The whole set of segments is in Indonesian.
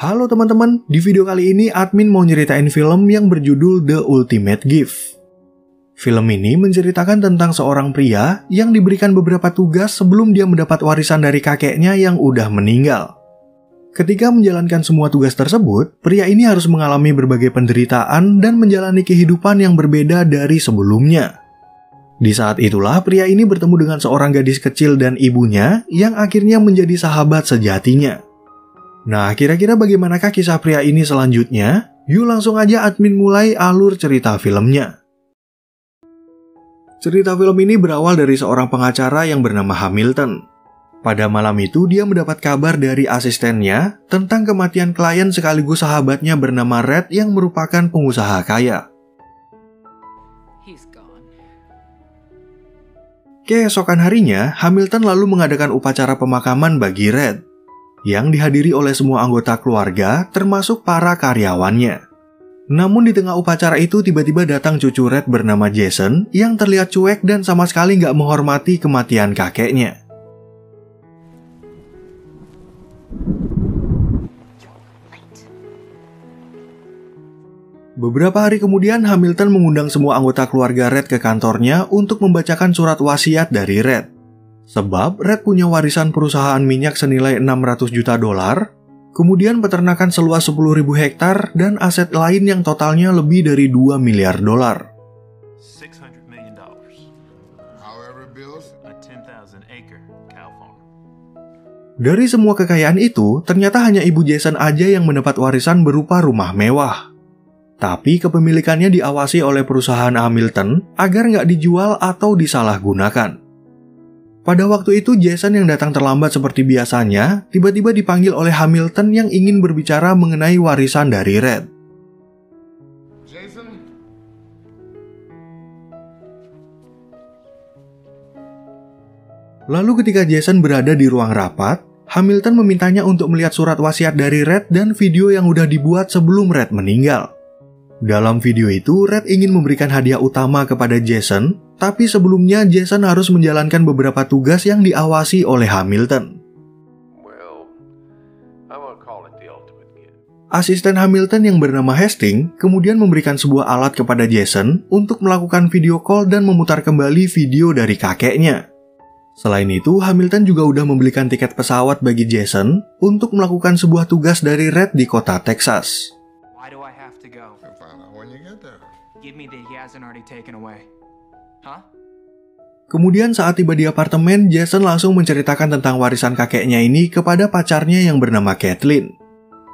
Halo teman-teman, di video kali ini admin mau nyeritain film yang berjudul The Ultimate Gift. Film ini menceritakan tentang seorang pria yang diberikan beberapa tugas sebelum dia mendapat warisan dari kakeknya yang udah meninggal. Ketika menjalankan semua tugas tersebut, pria ini harus mengalami berbagai penderitaan dan menjalani kehidupan yang berbeda dari sebelumnya. Di saat itulah pria ini bertemu dengan seorang gadis kecil dan ibunya yang akhirnya menjadi sahabat sejatinya. Nah, kira-kira bagaimanakah kisah pria ini selanjutnya? Yuk langsung aja admin mulai alur cerita filmnya. Cerita film ini berawal dari seorang pengacara yang bernama Hamilton. Pada malam itu dia mendapat kabar dari asistennya tentang kematian klien sekaligus sahabatnya bernama Red yang merupakan pengusaha kaya. Keesokan harinya, Hamilton lalu mengadakan upacara pemakaman bagi Red, yang dihadiri oleh semua anggota keluarga termasuk para karyawannya. Namun di tengah upacara itu tiba-tiba datang cucu Red bernama Jason yang terlihat cuek dan sama sekali nggak menghormati kematian kakeknya. Beberapa hari kemudian Hamilton mengundang semua anggota keluarga Red ke kantornya untuk membacakan surat wasiat dari Red. Sebab Red punya warisan perusahaan minyak senilai $600 juta, kemudian peternakan seluas 10.000 hektar, dan aset lain yang totalnya lebih dari $2 miliar. Dari semua kekayaan itu, ternyata hanya ibu Jason aja yang mendapat warisan berupa rumah mewah. Tapi kepemilikannya diawasi oleh perusahaan Hamilton agar nggak dijual atau disalahgunakan. Pada waktu itu Jason yang datang terlambat seperti biasanya, tiba-tiba dipanggil oleh Hamilton yang ingin berbicara mengenai warisan dari Red. Jason? Lalu ketika Jason berada di ruang rapat, Hamilton memintanya untuk melihat surat wasiat dari Red dan video yang udah dibuat sebelum Red meninggal. Dalam video itu, Red ingin memberikan hadiah utama kepada Jason, tapi sebelumnya Jason harus menjalankan beberapa tugas yang diawasi oleh Hamilton. Asisten Hamilton yang bernama Hastings kemudian memberikan sebuah alat kepada Jason untuk melakukan video call dan memutar kembali video dari kakeknya. Selain itu, Hamilton juga udah membelikan tiket pesawat bagi Jason untuk melakukan sebuah tugas dari Red di kota Texas. Kemudian saat tiba di apartemen, Jason langsung menceritakan tentang warisan kakeknya ini kepada pacarnya yang bernama Kathleen.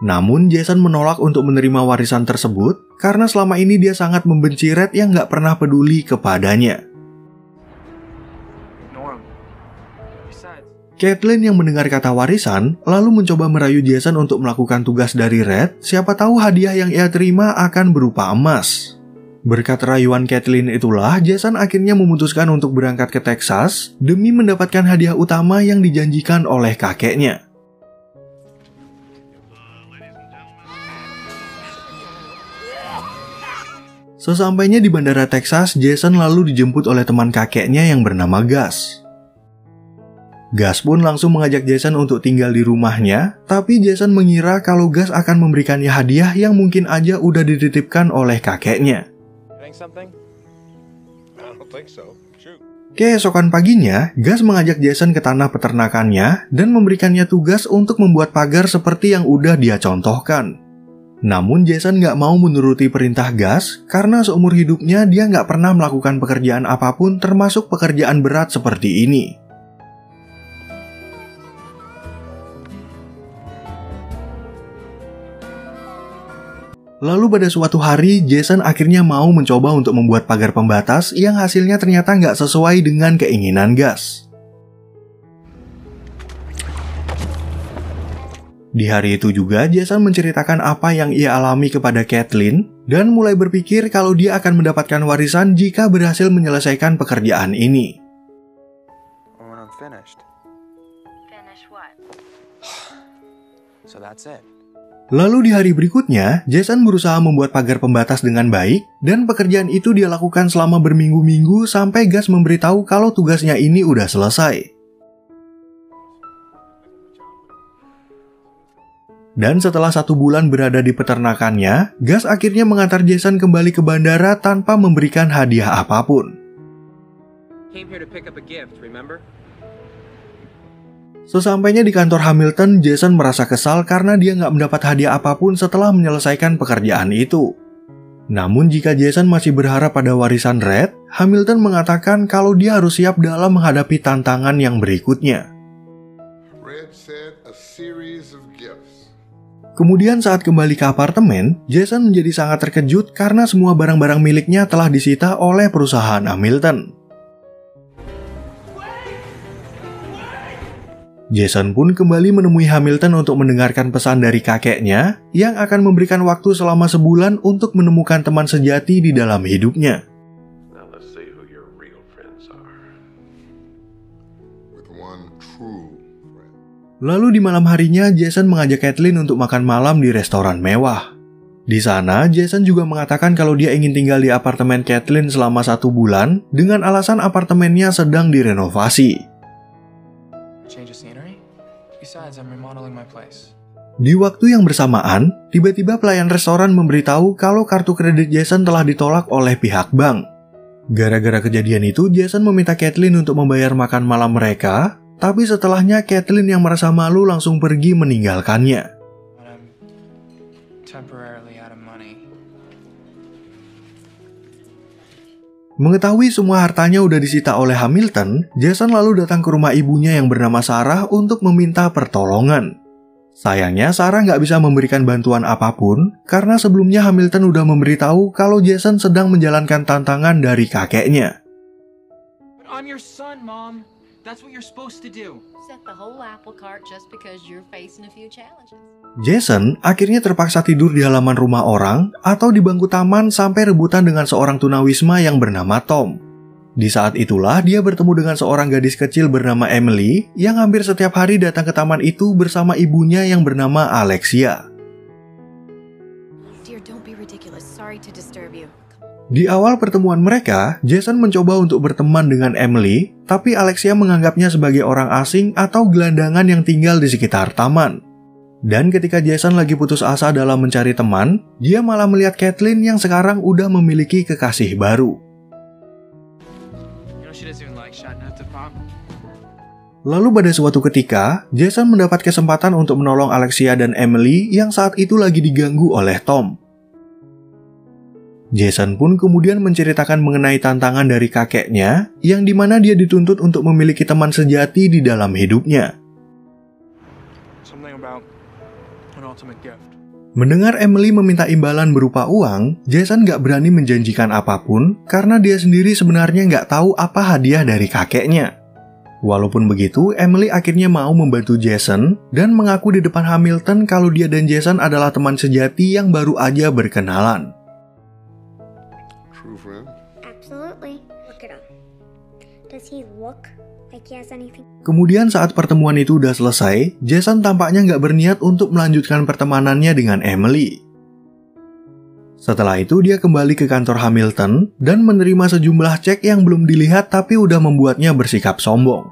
Namun Jason menolak untuk menerima warisan tersebut karena selama ini dia sangat membenci Red yang gak pernah peduli kepadanya. Kathleen yang mendengar kata warisan lalu mencoba merayu Jason untuk melakukan tugas dari Red, siapa tahu hadiah yang ia terima akan berupa emas. Berkat rayuan Kathleen itulah, Jason akhirnya memutuskan untuk berangkat ke Texas demi mendapatkan hadiah utama yang dijanjikan oleh kakeknya. Sesampainya di bandara Texas, Jason lalu dijemput oleh teman kakeknya yang bernama Gus. Gus pun langsung mengajak Jason untuk tinggal di rumahnya, tapi Jason mengira kalau Gus akan memberikannya hadiah yang mungkin aja udah dititipkan oleh kakeknya. Keesokan paginya, Gus mengajak Jason ke tanah peternakannya dan memberikannya tugas untuk membuat pagar seperti yang udah dia contohkan. Namun Jason nggak mau menuruti perintah Gus karena seumur hidupnya dia nggak pernah melakukan pekerjaan apapun termasuk pekerjaan berat seperti ini. Lalu pada suatu hari, Jason akhirnya mau mencoba untuk membuat pagar pembatas yang hasilnya ternyata nggak sesuai dengan keinginan Gus. Di hari itu juga, Jason menceritakan apa yang ia alami kepada Kathleen dan mulai berpikir kalau dia akan mendapatkan warisan jika berhasil menyelesaikan pekerjaan ini. Lalu di hari berikutnya, Jason berusaha membuat pagar pembatas dengan baik, dan pekerjaan itu dia lakukan selama berminggu-minggu sampai Gus memberitahu kalau tugasnya ini udah selesai. Dan setelah 1 bulan berada di peternakannya, Gus akhirnya mengantar Jason kembali ke bandara tanpa memberikan hadiah apapun. Sesampainya di kantor Hamilton, Jason merasa kesal karena dia nggak mendapat hadiah apapun setelah menyelesaikan pekerjaan itu. Namun jika Jason masih berharap pada warisan Red, Hamilton mengatakan kalau dia harus siap dalam menghadapi tantangan yang berikutnya. Kemudian saat kembali ke apartemen, Jason menjadi sangat terkejut karena semua barang-barang miliknya telah disita oleh perusahaan Hamilton. Jason pun kembali menemui Hamilton untuk mendengarkan pesan dari kakeknya yang akan memberikan waktu selama sebulan untuk menemukan teman sejati di dalam hidupnya. Lalu di malam harinya, Jason mengajak Kathleen untuk makan malam di restoran mewah. Di sana, Jason juga mengatakan kalau dia ingin tinggal di apartemen Kathleen selama 1 bulan dengan alasan apartemennya sedang direnovasi. Di waktu yang bersamaan, tiba-tiba pelayan restoran memberitahu kalau kartu kredit Jason telah ditolak oleh pihak bank. Gara-gara kejadian itu, Jason meminta Kathleen untuk membayar makan malam mereka. Tapi setelahnya Kathleen yang merasa malu langsung pergi meninggalkannya. Mengetahui semua hartanya udah disita oleh Hamilton, Jason lalu datang ke rumah ibunya yang bernama Sarah untuk meminta pertolongan. Sayangnya Sarah nggak bisa memberikan bantuan apapun karena sebelumnya Hamilton udah memberitahu kalau Jason sedang menjalankan tantangan dari kakeknya. I'm your son, Mom. That's what you're supposed to do. Set the whole apple cart just because you're facing a few challenges. Jason akhirnya terpaksa tidur di halaman rumah orang atau di bangku taman sampai rebutan dengan seorang tunawisma yang bernama Tom. Di saat itulah dia bertemu dengan seorang gadis kecil bernama Emily yang hampir setiap hari datang ke taman itu bersama ibunya yang bernama Alexia. Dear, don't be ridiculous. Sorry to disturb you. Di awal pertemuan mereka, Jason mencoba untuk berteman dengan Emily, tapi Alexia menganggapnya sebagai orang asing atau gelandangan yang tinggal di sekitar taman. Dan ketika Jason lagi putus asa dalam mencari teman, dia malah melihat Kathleen yang sekarang udah memiliki kekasih baru. Lalu pada suatu ketika, Jason mendapat kesempatan untuk menolong Alexia dan Emily yang saat itu lagi diganggu oleh Tom. Jason pun kemudian menceritakan mengenai tantangan dari kakeknya, yang dimana dia dituntut untuk memiliki teman sejati di dalam hidupnya. Mendengar Emily meminta imbalan berupa uang, Jason gak berani menjanjikan apapun karena dia sendiri sebenarnya gak tahu apa hadiah dari kakeknya. Walaupun begitu, Emily akhirnya mau membantu Jason dan mengaku di depan Hamilton kalau dia dan Jason adalah teman sejati yang baru aja berkenalan. Kemudian saat pertemuan itu udah selesai, Jason tampaknya nggak berniat untuk melanjutkan pertemanannya dengan Emily. Setelah itu dia kembali ke kantor Hamilton dan menerima sejumlah cek yang belum dilihat tapi udah membuatnya bersikap sombong.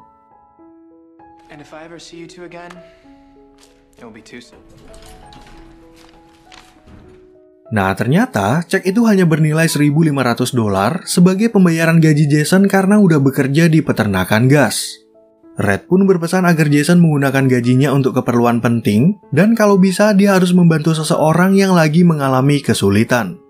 Nah, ternyata cek itu hanya bernilai $1.500 sebagai pembayaran gaji Jason karena udah bekerja di peternakan gas. Red pun berpesan agar Jason menggunakan gajinya untuk keperluan penting, dan kalau bisa dia harus membantu seseorang yang lagi mengalami kesulitan.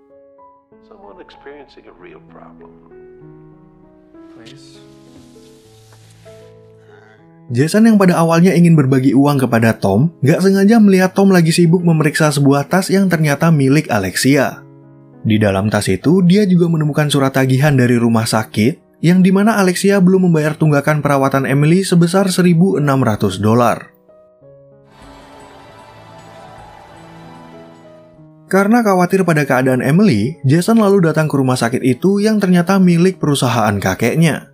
Jason yang pada awalnya ingin berbagi uang kepada Tom, gak sengaja melihat Tom lagi sibuk memeriksa sebuah tas yang ternyata milik Alexia. Di dalam tas itu, dia juga menemukan surat tagihan dari rumah sakit, yang dimana Alexia belum membayar tunggakan perawatan Emily sebesar $1.600. Karena khawatir pada keadaan Emily, Jason lalu datang ke rumah sakit itu yang ternyata milik perusahaan kakeknya.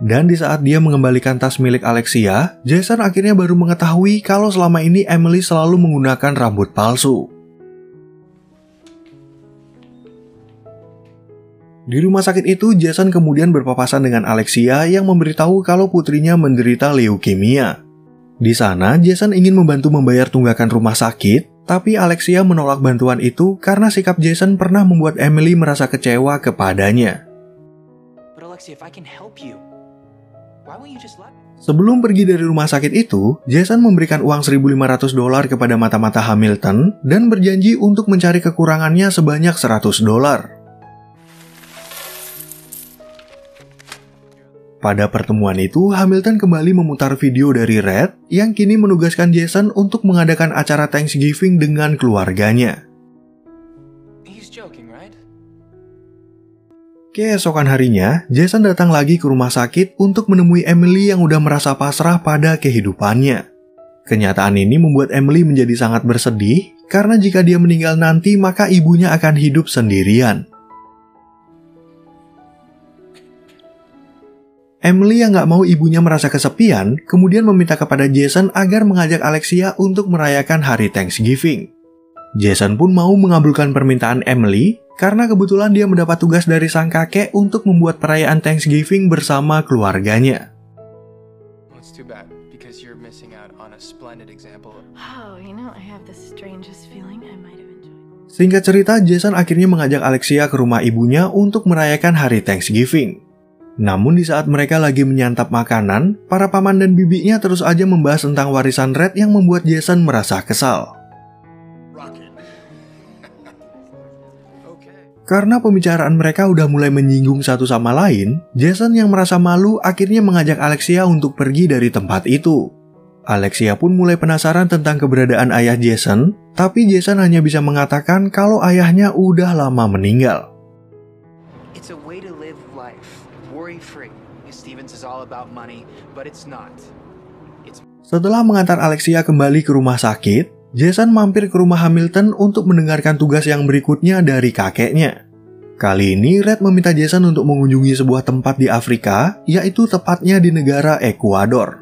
Dan di saat dia mengembalikan tas milik Alexia, Jason akhirnya baru mengetahui kalau selama ini Emily selalu menggunakan rambut palsu. Di rumah sakit itu, Jason kemudian berpapasan dengan Alexia yang memberitahu kalau putrinya menderita leukemia. Di sana, Jason ingin membantu membayar tunggakan rumah sakit, Tapi Alexia menolak bantuan itu karena sikap Jason pernah membuat Emily merasa kecewa kepadanya. But Alexia, if I can help you, why won't you just let me? Sebelum pergi dari rumah sakit itu, Jason memberikan uang $1.500 kepada mata-mata Hamilton dan berjanji untuk mencari kekurangannya sebanyak $100. Pada pertemuan itu, Hamilton kembali memutar video dari Red yang kini menugaskan Jason untuk mengadakan acara Thanksgiving dengan keluarganya. He's joking, right? Keesokan harinya, Jason datang lagi ke rumah sakit untuk menemui Emily yang udah merasa pasrah pada kehidupannya. Kenyataan ini membuat Emily menjadi sangat bersedih karena jika dia meninggal nanti maka ibunya akan hidup sendirian. Emily yang gak mau ibunya merasa kesepian, kemudian meminta kepada Jason agar mengajak Alexia untuk merayakan hari Thanksgiving. Jason pun mau mengabulkan permintaan Emily, karena kebetulan dia mendapat tugas dari sang kakek untuk membuat perayaan Thanksgiving bersama keluarganya. It's too bad, because you're missing out on a splendid example. Oh, I have the strangest feeling I might have enjoyed. Singkat cerita, Jason akhirnya mengajak Alexia ke rumah ibunya untuk merayakan hari Thanksgiving. Namun di saat mereka lagi menyantap makanan, para paman dan bibinya terus aja membahas tentang warisan Red yang membuat Jason merasa kesal. Karena pembicaraan mereka udah mulai menyinggung satu sama lain, Jason yang merasa malu akhirnya mengajak Alexia untuk pergi dari tempat itu. Alexia pun mulai penasaran tentang keberadaan ayah Jason, tapi Jason hanya bisa mengatakan kalau ayahnya udah lama meninggal. It's a way to live life, worry-free. Stevens is all about money, but it's not. Setelah mengantar Alexia kembali ke rumah sakit, Jason mampir ke rumah Hamilton untuk mendengarkan tugas yang berikutnya dari kakeknya. Kali ini Red meminta Jason untuk mengunjungi sebuah tempat di Afrika, yaitu tepatnya di negara Ekuador.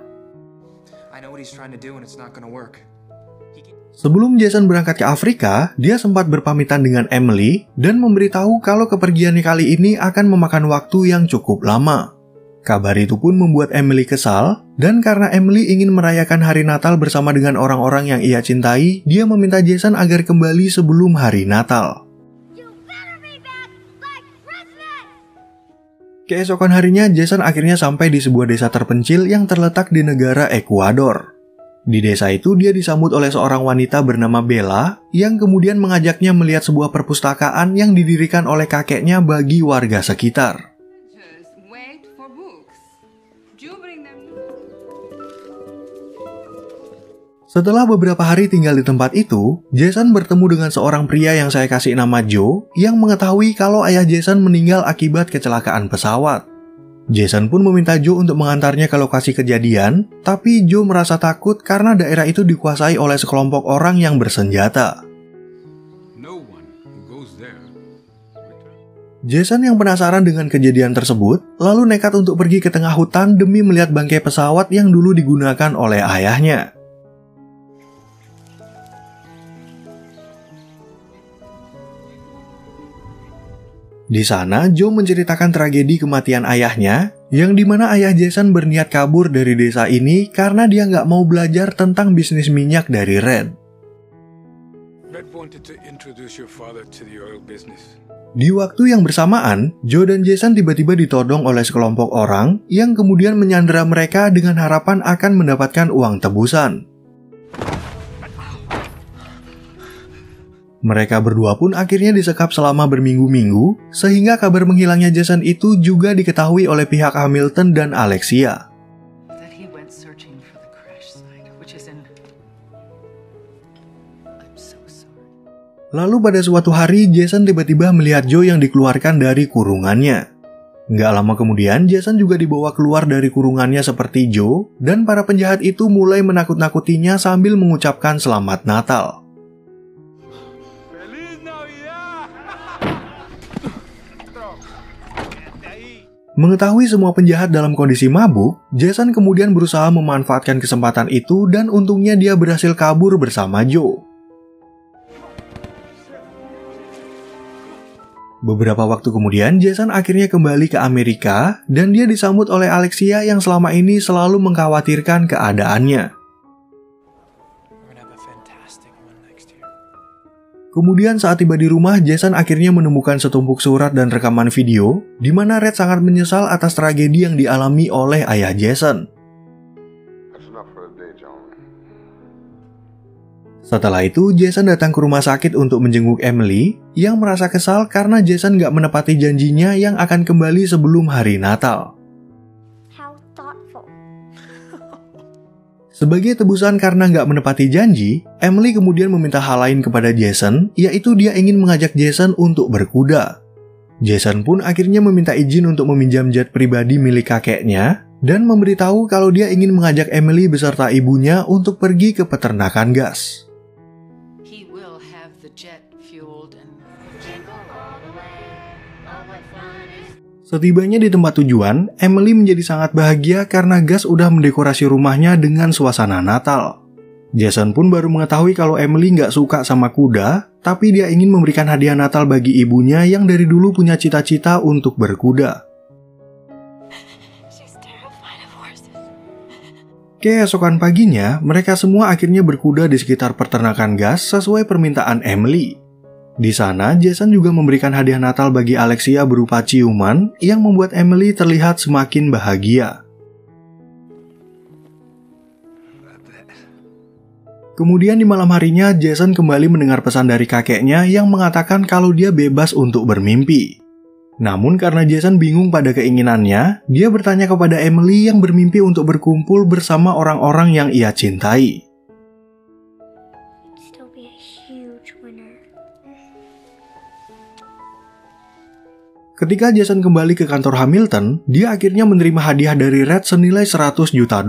Sebelum Jason berangkat ke Afrika, dia sempat berpamitan dengan Emily dan memberitahu kalau kepergiannya kali ini akan memakan waktu yang cukup lama. Kabar itu pun membuat Emily kesal, dan karena Emily ingin merayakan hari Natal bersama dengan orang-orang yang ia cintai, dia meminta Jason agar kembali sebelum hari Natal. Keesokan harinya, Jason akhirnya sampai di sebuah desa terpencil yang terletak di negara Ekuador. Di desa itu, dia disambut oleh seorang wanita bernama Bella, yang kemudian mengajaknya melihat sebuah perpustakaan yang didirikan oleh kakeknya bagi warga sekitar. Setelah beberapa hari tinggal di tempat itu, Jason bertemu dengan seorang pria yang saya kasih nama Joe yang mengetahui kalau ayah Jason meninggal akibat kecelakaan pesawat. Jason pun meminta Joe untuk mengantarnya ke lokasi kejadian, tapi Joe merasa takut karena daerah itu dikuasai oleh sekelompok orang yang bersenjata. Jason yang penasaran dengan kejadian tersebut, lalu nekat untuk pergi ke tengah hutan demi melihat bangkai pesawat yang dulu digunakan oleh ayahnya. Di sana, Joe menceritakan tragedi kematian ayahnya, yang dimana ayah Jason berniat kabur dari desa ini karena dia nggak mau belajar tentang bisnis minyak dari Red. Di waktu yang bersamaan, Joe dan Jason tiba-tiba ditodong oleh sekelompok orang yang kemudian menyandera mereka dengan harapan akan mendapatkan uang tebusan. Mereka berdua pun akhirnya disekap selama berminggu-minggu, sehingga kabar menghilangnya Jason itu juga diketahui oleh pihak Hamilton dan Alexia. Lalu pada suatu hari, Jason tiba-tiba melihat Joe yang dikeluarkan dari kurungannya. Nggak lama kemudian, Jason juga dibawa keluar dari kurungannya seperti Joe, dan para penjahat itu mulai menakut-nakutinya sambil mengucapkan Selamat Natal. Mengetahui semua penjahat dalam kondisi mabuk, Jason kemudian berusaha memanfaatkan kesempatan itu dan untungnya dia berhasil kabur bersama Joe. Beberapa waktu kemudian, Jason akhirnya kembali ke Amerika dan dia disambut oleh Alexia yang selama ini selalu mengkhawatirkan keadaannya. Kemudian saat tiba di rumah, Jason akhirnya menemukan setumpuk surat dan rekaman video di mana Red sangat menyesal atas tragedi yang dialami oleh ayah Jason. Setelah itu, Jason datang ke rumah sakit untuk menjenguk Emily yang merasa kesal karena Jason gak menepati janjinya yang akan kembali sebelum hari Natal. Sebagai tebusan karena nggak menepati janji, Emily kemudian meminta hal lain kepada Jason, yaitu dia ingin mengajak Jason untuk berkuda. Jason pun akhirnya meminta izin untuk meminjam jet pribadi milik kakeknya, dan memberitahu kalau dia ingin mengajak Emily beserta ibunya untuk pergi ke peternakan gas. Setibanya di tempat tujuan, Emily menjadi sangat bahagia karena Gus udah mendekorasi rumahnya dengan suasana Natal. Jason pun baru mengetahui kalau Emily nggak suka sama kuda, tapi dia ingin memberikan hadiah Natal bagi ibunya yang dari dulu punya cita-cita untuk berkuda. Keesokan paginya, mereka semua akhirnya berkuda di sekitar peternakan Gus sesuai permintaan Emily. Di sana, Jason juga memberikan hadiah Natal bagi Alexia berupa ciuman yang membuat Emily terlihat semakin bahagia. Kemudian di malam harinya, Jason kembali mendengar pesan dari kakeknya yang mengatakan kalau dia bebas untuk bermimpi. Namun karena Jason bingung pada keinginannya, dia bertanya kepada Emily yang bermimpi untuk berkumpul bersama orang-orang yang ia cintai. Ketika Jason kembali ke kantor Hamilton, dia akhirnya menerima hadiah dari Red senilai $100 juta.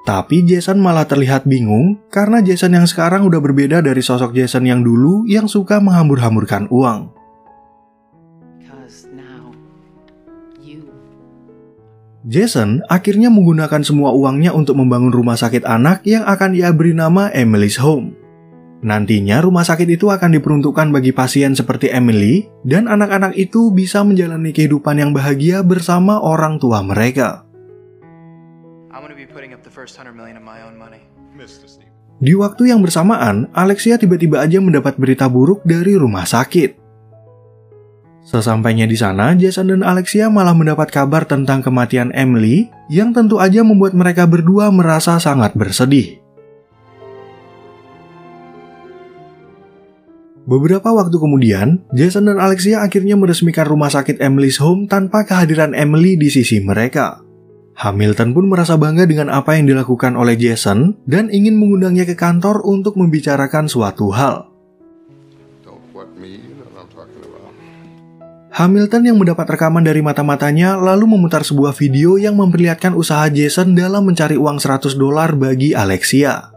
Tapi Jason malah terlihat bingung karena Jason yang sekarang udah berbeda dari sosok Jason yang dulu yang suka menghambur-hamburkan uang. Jason akhirnya menggunakan semua uangnya untuk membangun rumah sakit anak yang akan ia beri nama Emily's Home. Nantinya rumah sakit itu akan diperuntukkan bagi pasien seperti Emily dan anak-anak itu bisa menjalani kehidupan yang bahagia bersama orang tua mereka. Di waktu yang bersamaan, Alexia tiba-tiba aja mendapat berita buruk dari rumah sakit. Sesampainya di sana, Jason dan Alexia malah mendapat kabar tentang kematian Emily yang tentu aja membuat mereka berdua merasa sangat bersedih. Beberapa waktu kemudian, Jason dan Alexia akhirnya meresmikan rumah sakit Emily's Home tanpa kehadiran Emily di sisi mereka. Hamilton pun merasa bangga dengan apa yang dilakukan oleh Jason dan ingin mengundangnya ke kantor untuk membicarakan suatu hal. Hamilton yang mendapat rekaman dari mata-matanya lalu memutar sebuah video yang memperlihatkan usaha Jason dalam mencari uang $100 bagi Alexia.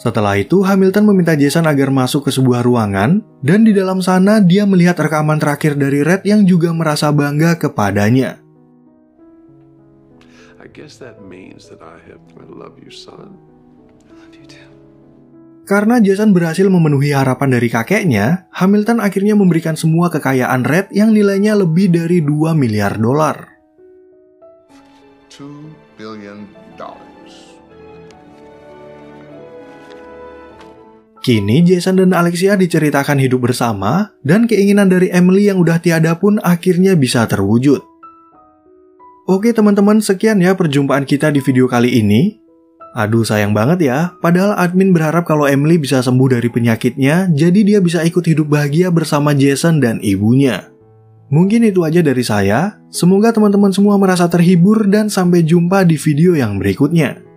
Setelah itu, Hamilton meminta Jason agar masuk ke sebuah ruangan, dan di dalam sana dia melihat rekaman terakhir dari Red yang juga merasa bangga kepadanya. Karena Jason berhasil memenuhi harapan dari kakeknya, Hamilton akhirnya memberikan semua kekayaan Red yang nilainya lebih dari $2 miliar. $2 billion. Kini Jason dan Alexia diceritakan hidup bersama dan keinginan dari Emily yang udah tiada pun akhirnya bisa terwujud. Oke teman-teman, sekian ya perjumpaan kita di video kali ini. Aduh sayang banget ya, padahal admin berharap kalau Emily bisa sembuh dari penyakitnya, jadi dia bisa ikut hidup bahagia bersama Jason dan ibunya. Mungkin itu aja dari saya, semoga teman-teman semua merasa terhibur dan sampai jumpa di video yang berikutnya.